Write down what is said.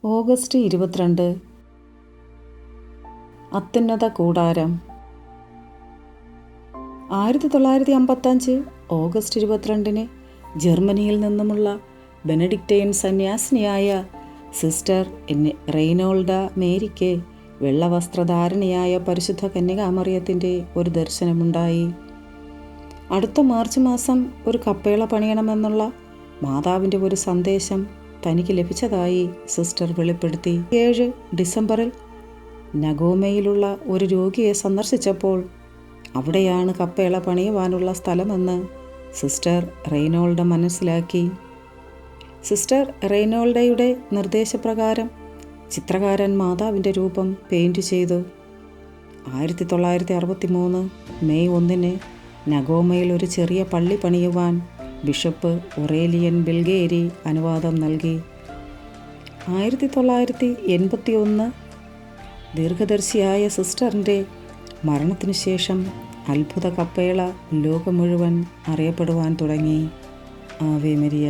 August 22 അത്യുന്നത കൂടാരം. 1955 August 22 ജർമ്മനിയിൽ നിന്നുമുള്ള ബെനഡിക്റ്റൈൻ സന്യാസിനിയായ സിസ്റ്റർ റെയ്നോൾഡ മേരിക്ക് വെള്ളവസ്ത്രധാരണിയായ പരിശുദ്ധ കന്യകാമറിയത്തിൻ്റെ ഒരു ദർശനമുണ്ടായി. അടുത്ത മാർച്ച് മാസം ഒരു കപ്പേള പണിയണമെന്നുള്ള മാതാവിൻ്റെ ഒരു സന്ദേശം തനിക്ക് ലഭിച്ചതായി സിസ്റ്റർ വെളിപ്പെടുത്തി. 7 ഡിസംബറിൽ നഗോമയിലുള്ള ഒരു രോഗിയെ സന്ദർശിച്ചപ്പോൾ അവിടെയാണ് കപ്പേള പണിയുവാനുള്ള സ്ഥലമെന്ന് സിസ്റ്റർ റെയ്നോൾഡ മനസ്സിലാക്കി. സിസ്റ്റർ റെയ്നോൾഡയുടെ നിർദ്ദേശപ്രകാരം ചിത്രകാരൻ മാതാവിൻ്റെ രൂപം പെയിൻറ് ചെയ്തു. 1963 മെയ് 1 നഗോമയിൽ ഒരു ചെറിയ പള്ളി പണിയുവാൻ ബിഷപ്പ് ഒറേലിയൻ ബിൽഗേരി അനുവാദം നൽകി. 1981 ദീർഘദർശിയായ സിസ്റ്ററിൻ്റെ മരണത്തിനു ശേഷം അത്ഭുത കപ്പേള ലോകം മുഴുവൻ അറിയപ്പെടുവാൻ തുടങ്ങി. Ave Maria.